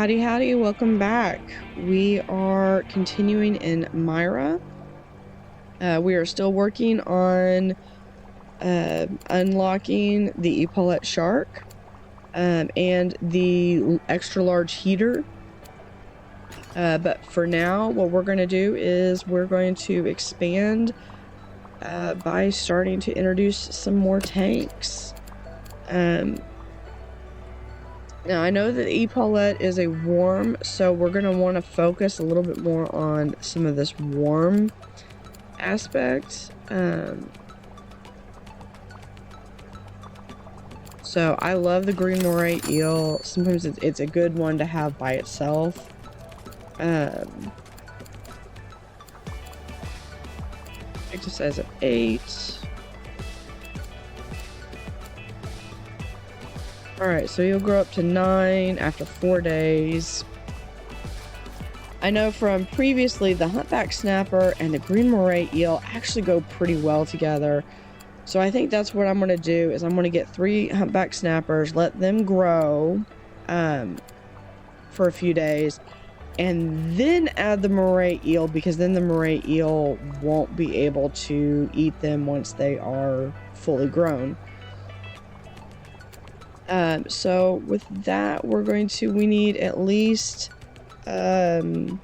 Howdy Howdy, welcome back. We are continuing in Myra. We are still working on unlocking the epaulet shark and the extra large heater. But for now, what we're going to do is we're going to expand by starting to introduce some more tanks. Now, I know that epaulet is a warm, so we're going to want to focus a little bit more on some of this warm aspect. So I love the green moray eel. Sometimes it's a good one to have by itself. Exercise of 8. Alright, so you'll grow up to 9 after 4 days. I know from previously the humpback snapper and the green moray eel actually go pretty well together. So I think that's what I'm going to do is I'm going to get 3 humpback snappers, let them grow for a few days, and then add the moray eel, because then the moray eel won't be able to eat them once they are fully grown. So with that, we need at least 16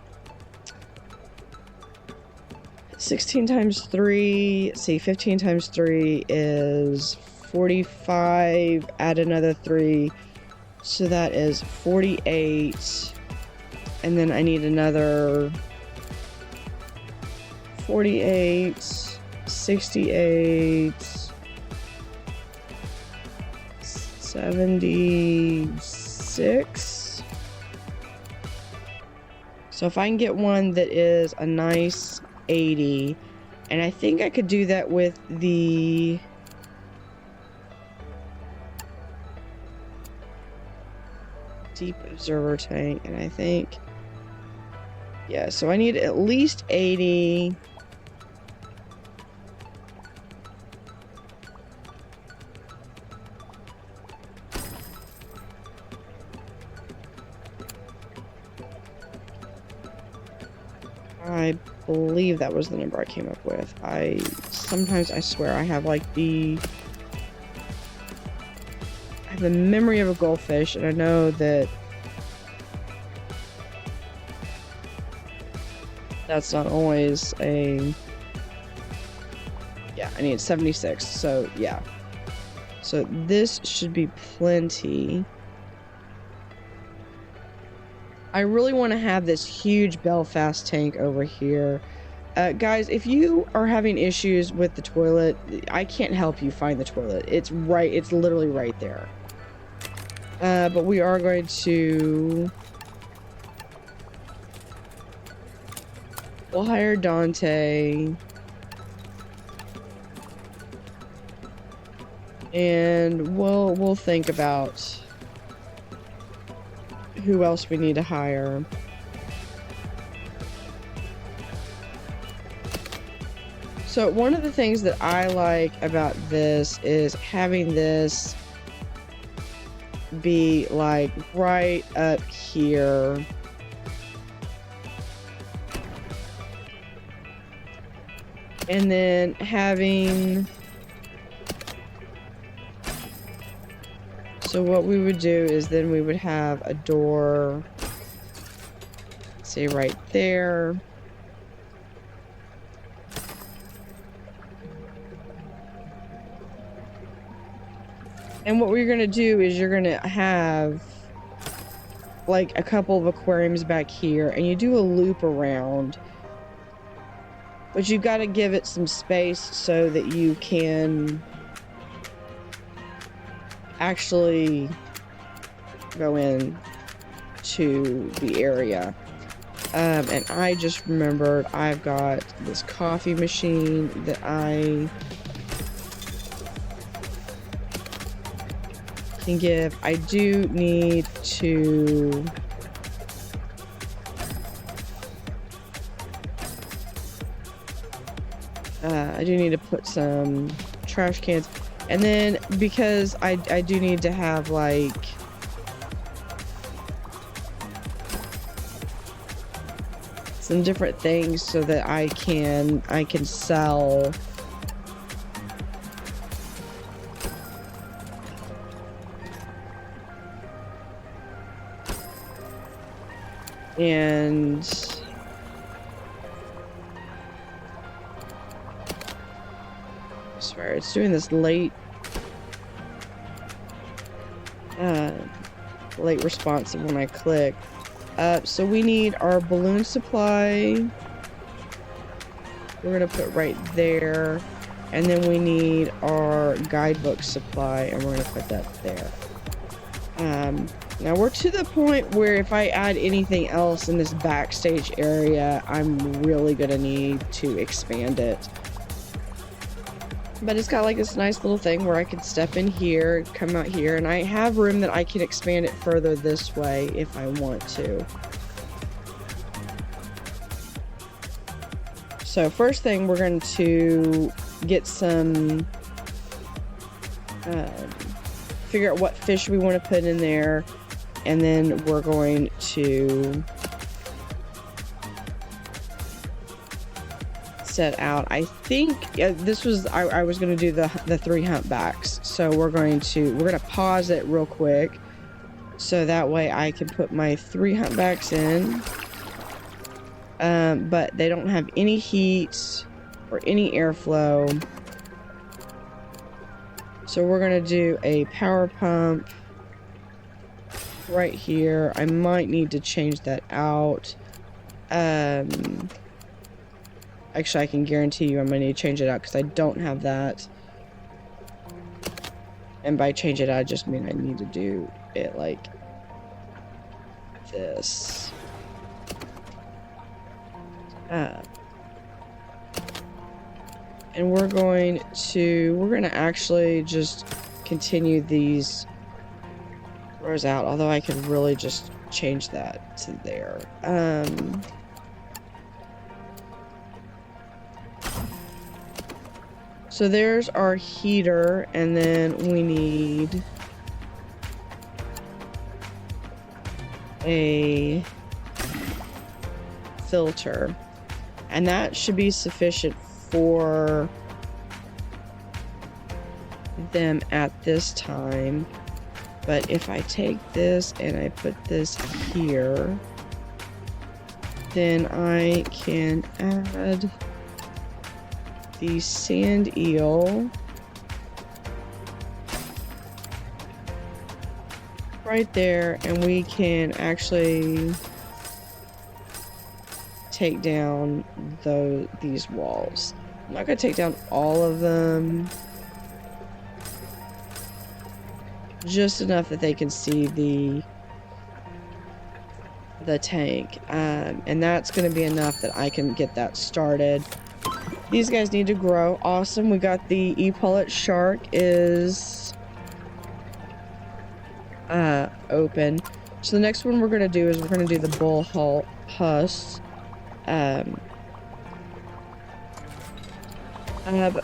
times 3, see, 15 times 3 is 45, add another 3, so that is 48, and then I need another 48, 68, 76. So if I can get one that is a nice 80, and I think I could do that with the deep observer tank, and I think, yeah, so I need at least 80. I believe that was the number I came up with. Sometimes I swear I have like I have the memory of a goldfish, and I know that that's not always yeah, I need 76, so yeah. So this should be plenty. I really want to have this huge Belfast tank over here. Guys, if you are having issues with the toilet, I can't help you find the toilet. It's literally right there. But we are going to... We'll hire Dante. And we'll think about who else we need to hire. So one of the things that I like about this is having this be like right up here. And then having... So what we would do is then we would have a door, say right there. And what we're going to do is you're going to have like a couple of aquariums back here, and you do a loop around. But you've got to give it some space so that you can actually go in to the area. And I just remembered I've got this coffee machine that I can give. I do need to put some trash cans. And then, because I do need to have, like, some different things so that I can sell. And I swear it's doing this late responsive when I click. So we need our balloon supply. We're gonna put right there, and then we need our guidebook supply, and we're gonna put that there. Now we're to the point where if I add anything else in this backstage area, I'm really gonna need to expand it. But it's got like this nice little thing where I can step in here, come out here, and I have room that I can expand it further this way if I want to. So first thing, we're going to get some, figure out what fish we want to put in there, and then we're going to set out. I think this was I was going to do the 3 humpbacks, so we're gonna pause it real quick so that way I can put my 3 humpbacks in, but they don't have any heat or any airflow, so we're gonna do a power pump right here. I might need to change that out. Actually, I can guarantee you I'm going to need to change it out because I don't have that. And by change it out, I just mean I need to do it like this. And we're going to actually just continue these rows out, although I could really just change that to there. So there's our heater, and then we need a filter, and that should be sufficient for them at this time. But if I take this and I put this here, then I can add the sand eel right there, and we can actually take down these walls. I'm not gonna take down all of them, just enough that they can see the tank, and that's gonna be enough that I can get that started. These guys need to grow. Awesome. We got the e-pullet shark is open. So the next one we're going to do is we're going to do the bull huss. But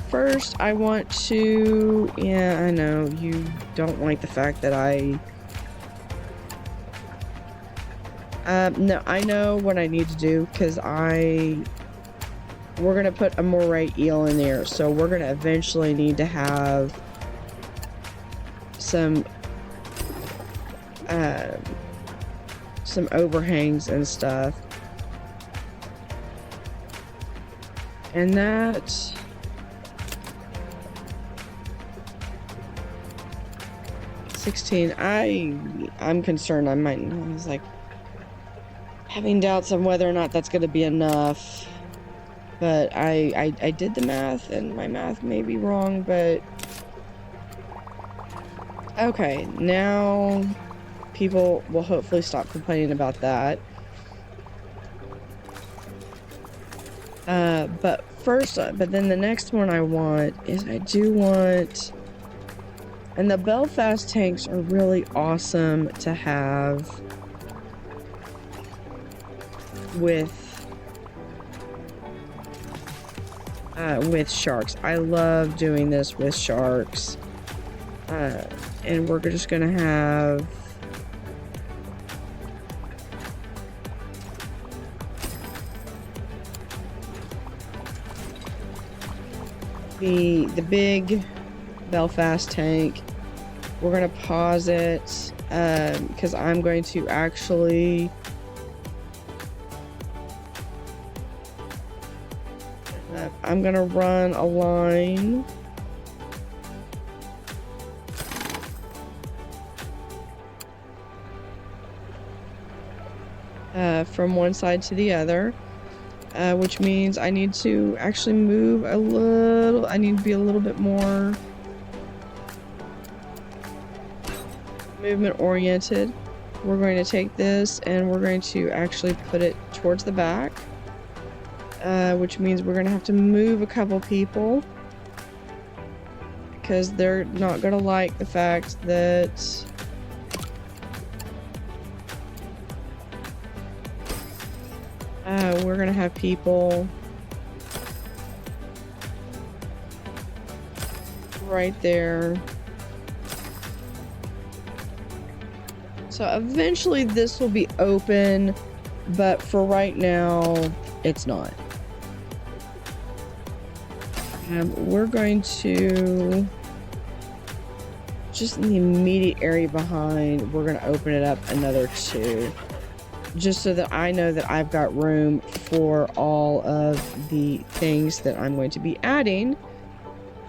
first I want to... Yeah, I know you don't like the fact that no, I know what I need to do because we're going to put a moray eel in there, so we're going to eventually need to have some overhangs and stuff. And that... I'm concerned I was like having doubts on whether or not that's going to be enough. But I did the math, and my math may be wrong, but... Okay, now people will hopefully stop complaining about that. But then the next one I want is and the Belfast tanks are really awesome to have with sharks. I love doing this with sharks. And we're just gonna have the big Belfast tank. We're gonna pause it because I'm going to actually I'm gonna run a line from one side to the other, which means I need to actually move a little. I need to be a little bit more movement oriented. We're going to take this and we're going to actually put it towards the back, which means we're going to have to move a couple people because they're not going to like the fact that we're going to have people right there. So eventually this will be open, but for right now, it's not. We're going to, just in the immediate area behind, we're going to open it up another 2. Just so that I know that I've got room for all of the things that I'm going to be adding.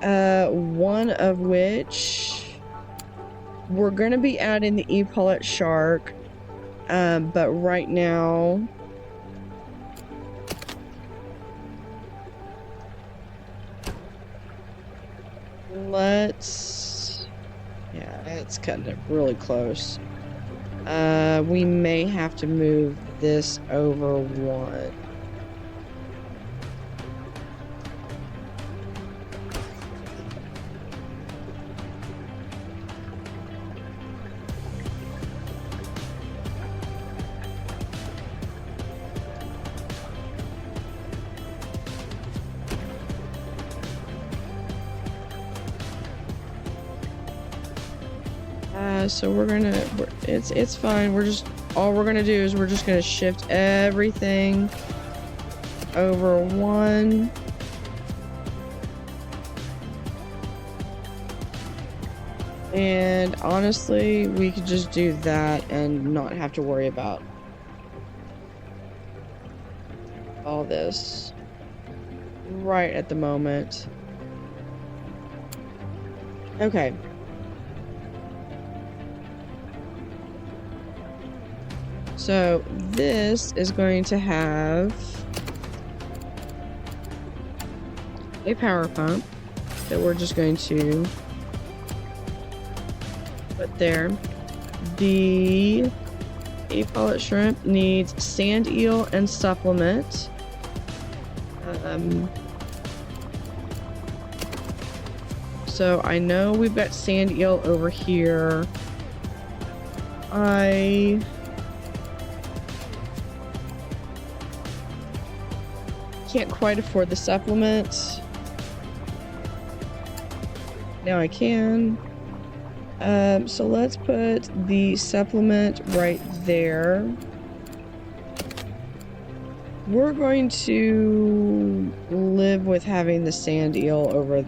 One of which we're going to be adding the epaulet shark, but right now it's cutting it really close. We may have to move this over 1. So it's fine. All we're gonna do is we're just gonna shift everything over 1. And honestly, we could just do that and not have to worry about all this right at the moment. Okay. So this is going to have a power pump that we're just going to put there. The epaulet shrimp needs sand eel and supplement. So I know we've got sand eel over here. I can't quite afford the supplement. Now I can. So let's put the supplement right there. We're going to live with having the sand eel over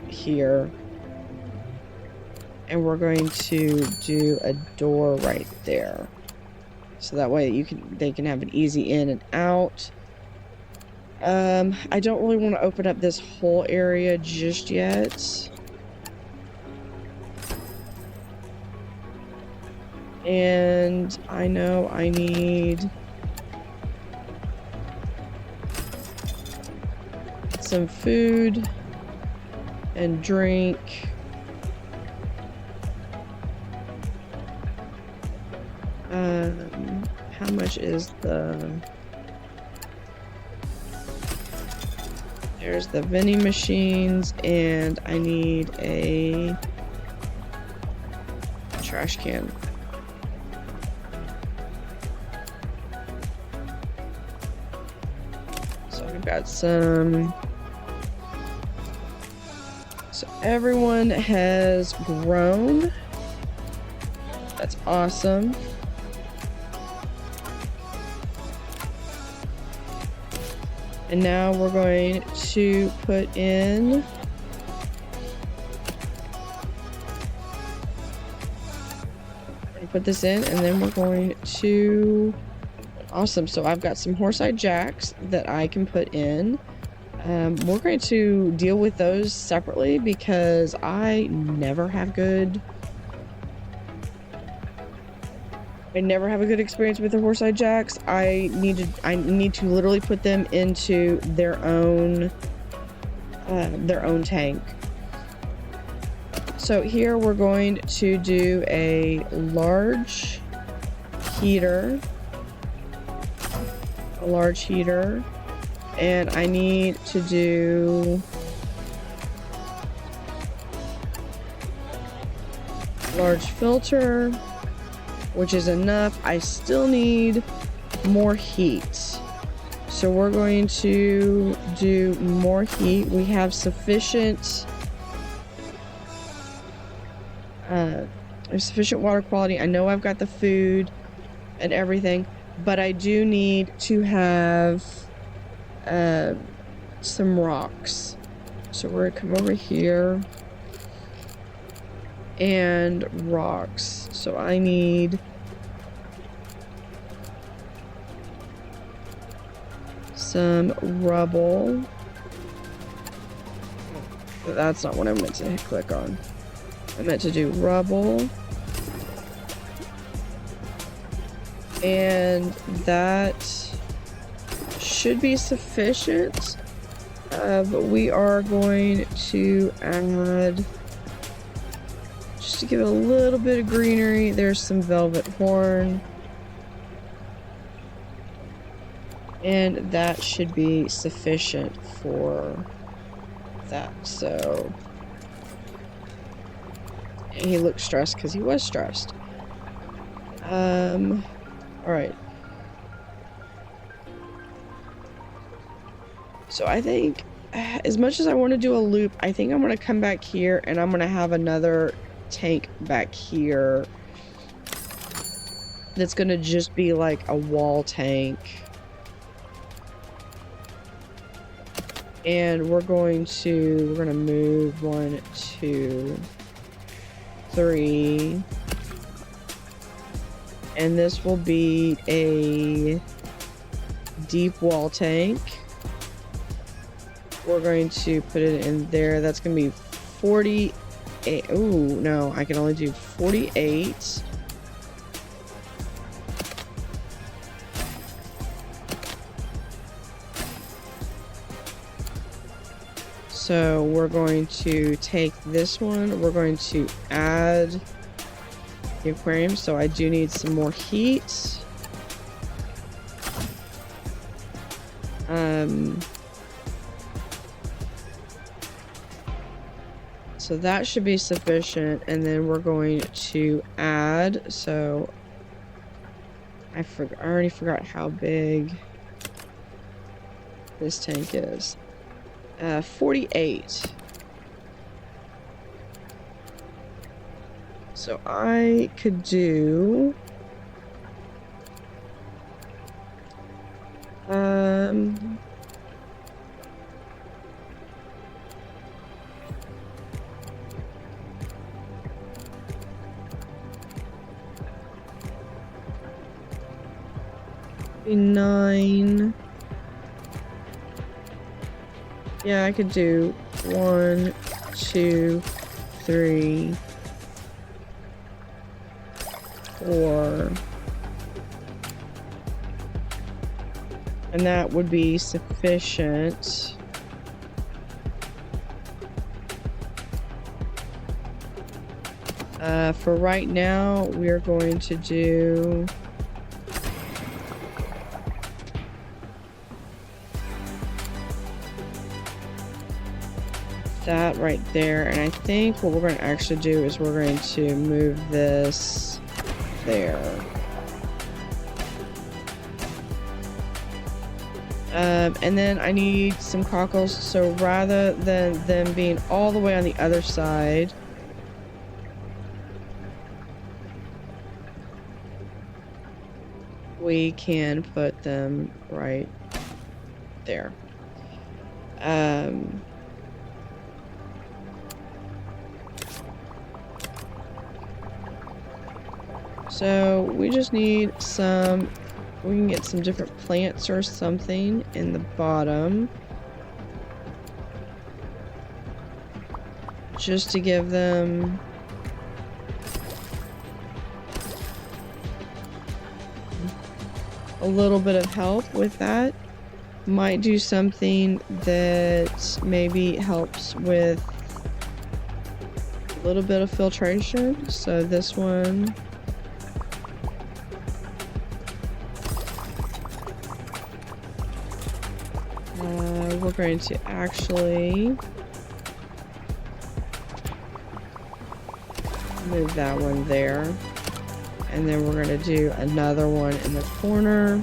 here. And we're going to do a door right there. So that way they can have an easy in and out. I don't really want to open up this whole area just yet. And I know I need some food and drink. How much is there's the vending machines, and I need a trash can. So I've got some. So everyone has grown. That's awesome. And now we're going to put in put this in, and then we're going to... Awesome. So I've got some horse-eyed jacks that I can put in. We're going to deal with those separately because I never have a good experience with the horse-eyed jacks. I need to literally put them into their own tank. So here we're going to do a large heater. And I need to do large filter, which is enough. I still need more heat. So we're going to do more heat. We have sufficient water quality. I know I've got the food and everything, but I do need to have some rocks. So we're gonna come over here and rocks. So I need some rubble. That's not what I meant to click on. I meant to do rubble. And that should be sufficient. But we are going to add, just to give it a little bit of greenery, there's some velvet horn. And that should be sufficient for that. So he looked stressed because he was stressed. Alright. So I think, as much as I want to do a loop, I think I'm going to come back here and I'm going to have another tank back here that's going to just be like a wall tank. And we're going to move 1, 2, 3. And this will be a deep wall tank. We're going to put it in there. That's going to be 48. Ooh, no, I can only do 48. So we're going to take this one. We're going to add the aquarium. So I do need some more heat. So that should be sufficient. And then we're going to add, so I already forgot how big this tank is. 48. So I could do nine. Yeah, I could do 1, 2, 3, 4. And that would be sufficient. For right now, we're going to do that right there. And I think what we're going to actually do is we're going to move this there. And then I need some cockles, so rather than them being all the way on the other side, we can put them right there. So we just need some, we can get some different plants or something in the bottom. Just to give them a little bit of help with that. Might do something that maybe helps with a little bit of filtration. So this one. We're going to actually move that one there. And then we're going to do another one in the corner.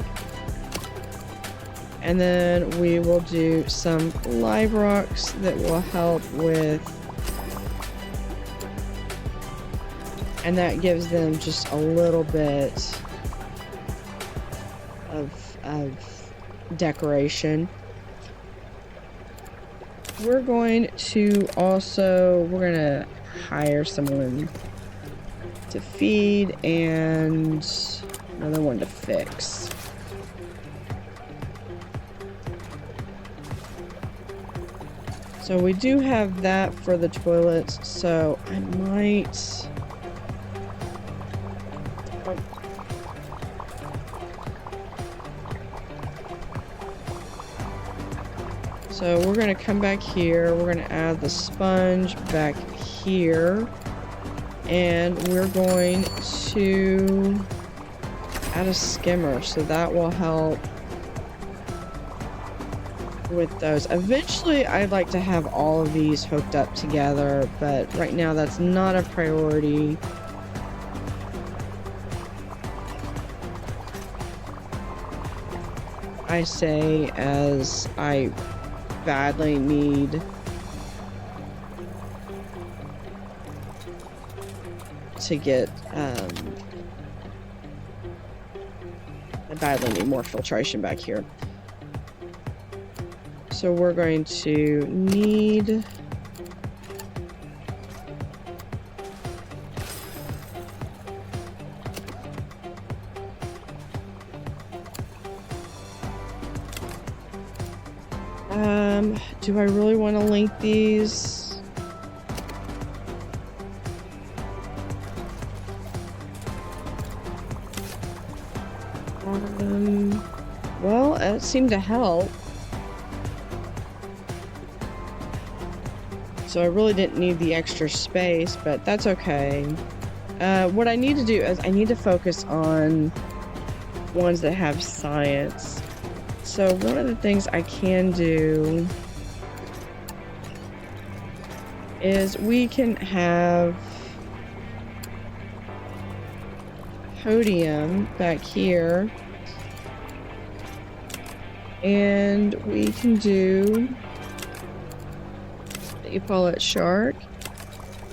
And then we will do some live rocks that will help with, and that gives them just a little bit of decoration. We're going to also, we're going to hire someone to feed and another one to fix. So we do have that for the toilets, so I might... So we're going to come back here, we're going to add the sponge back here, and we're going to add a skimmer, so that will help with those. Eventually I'd like to have all of these hooked up together, but right now that's not a priority. I say as I badly need to get I badly need more filtration back here. So we're going to need do I really want to link these? Well, it seemed to help. So I really didn't need the extra space, but that's okay. What I need to do is I need to focus on ones that have science. So one of the things I can do is we can have podium back here, and we can do, you call it shark,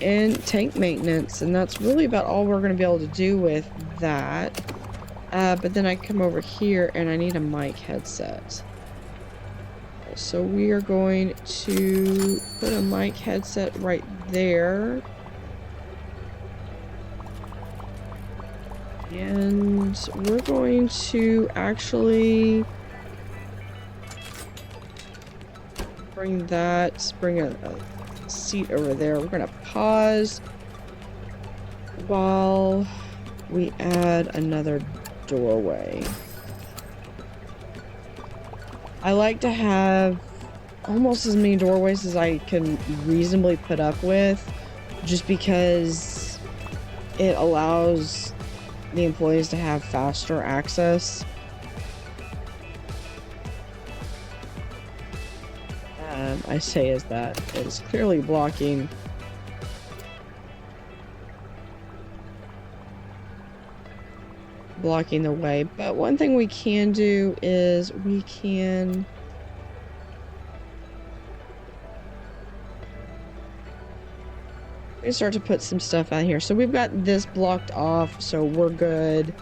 and tank maintenance, and that's really about all we're going to be able to do with that. But then I come over here and I need a mic headset. So we are going to put a mic headset right there. And we're going to actually bring a seat over there. We're going to pause while we add another doorway. I like to have almost as many doorways as I can reasonably put up with, just because it allows the employees to have faster access. I say as that is clearly blocking the way. But one thing we can do is we can start to put some stuff out here. So we've got this blocked off, so we're good.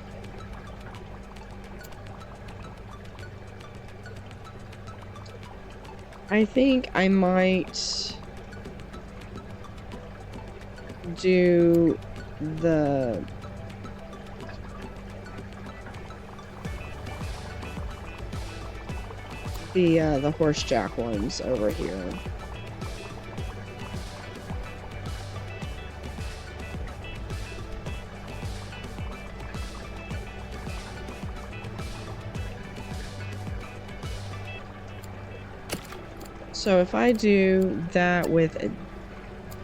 I think I might do the the horse jack ones over here. So if I do that with,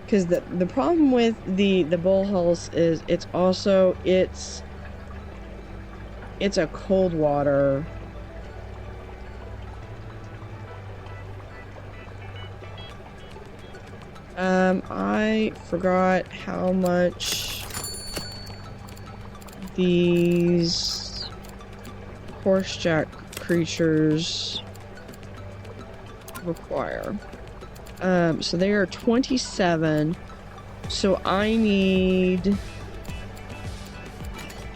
because the problem with the bullhouse is it's a cold water. I forgot how much these horsejack creatures require. So they are 27. So I need,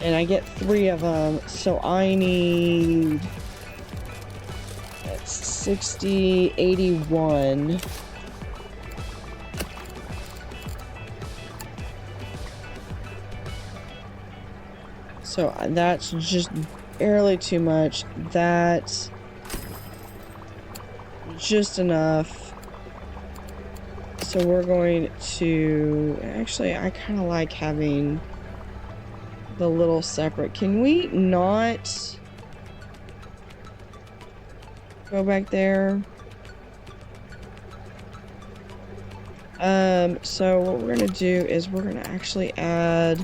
and I get 3 of them. So I need, that's 60, 81. So that's just barely too much. That's just enough. So we're going to, actually, I kind of like having the little separate. Can we not go back there? So what we're gonna do is we're gonna actually add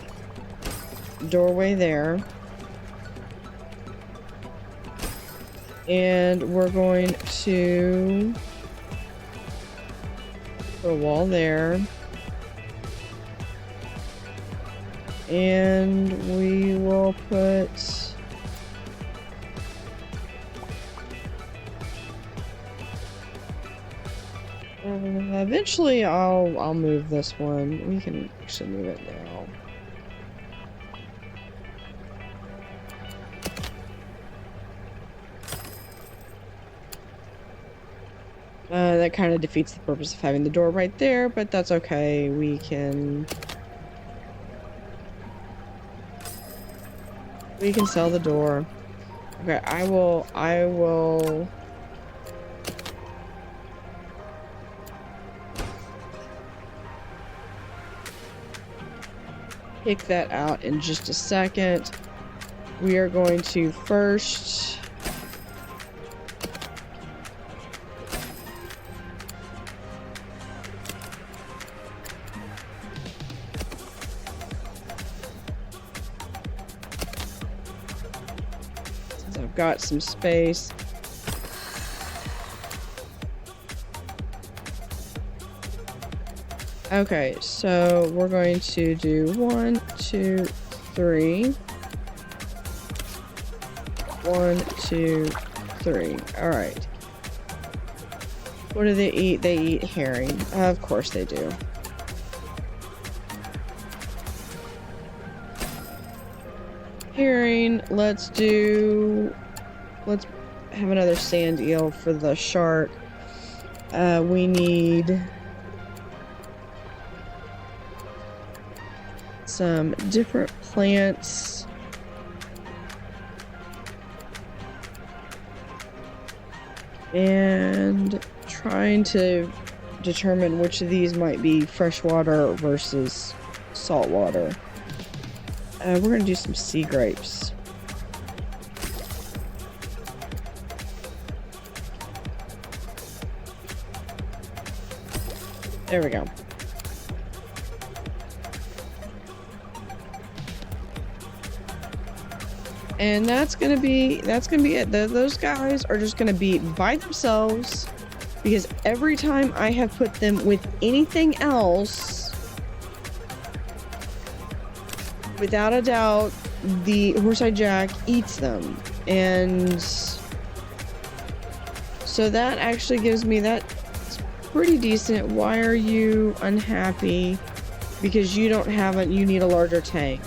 doorway there, and we're going to put a wall there, and we will put eventually I'll move this one. We can actually move it now. That kind of defeats the purpose of having the door right there, but that's okay. We can sell the door. Okay, I will pick that out in just a second. We are going to first got some space. Okay, so we're going to do 1, 2, 3. 1, 2, 3. All right. What do they eat? They eat herring. Of course they do. Herring. Let's have another sand eel for the shark. We need some different plants. And trying to determine which of these might be freshwater versus saltwater. We're going to do some sea grapes. There we go. And that's gonna be it. Those guys are just gonna be by themselves, because every time I have put them with anything else, without a doubt, the horse-eyed jack eats them. And so that actually gives me that. Pretty decent. Why are you unhappy? Because you don't have it. You need a larger tank.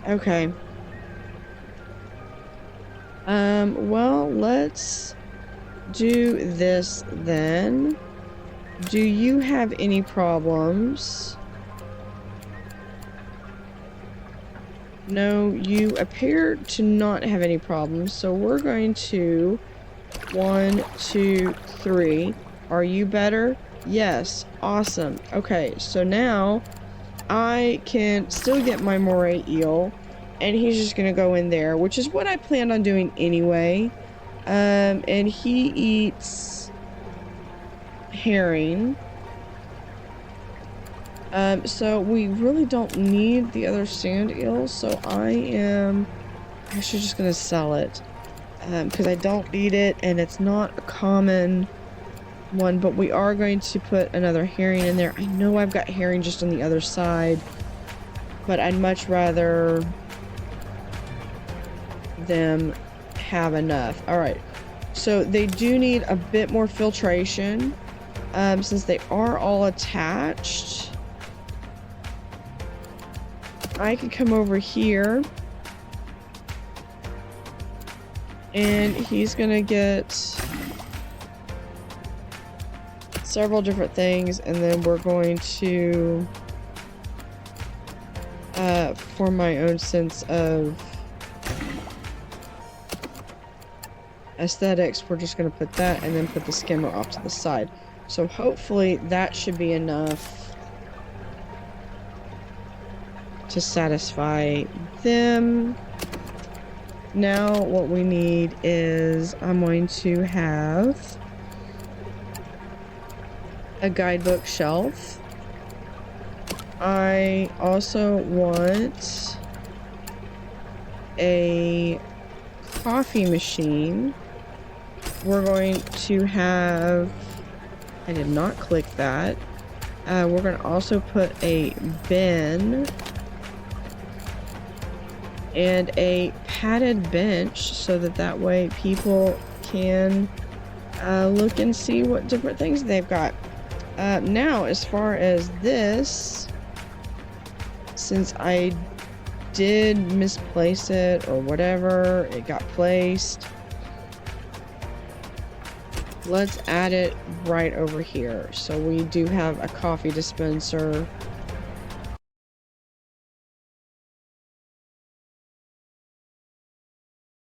Okay. Well, let's do this then. Do you have any problems? No, you appear to not have any problems. So we're going to 1, 2, 3. Are you better? Yes. Awesome. Okay, so now I can still get my moray eel, and he's just gonna go in there, which is what I planned on doing anyway. And he eats herring. So we really don't need the other sand eels, so I am actually just gonna sell it. Because I don't need it, and it's not a common one, but we are going to put another herring in there. I know I've got herring just on the other side, but I'd much rather them have enough. Alright, so they do need a bit more filtration, since they are all attached. I can come over here, and he's gonna get several different things, and then we're going to, for my own sense of aesthetics, we're just going to put that and then put the skimmer off to the side. So hopefully that should be enough to satisfy them. Now what we need is, I'm going to have a guidebook shelf. I also want a coffee machine. We're going to have, I did not click that. We're going to also put a bin and a padded bench, so that way people can look and see what different things they've got. Now, as far as this, since I did misplace it or whatever, it got placed, let's add it right over here. So we do have a coffee dispenser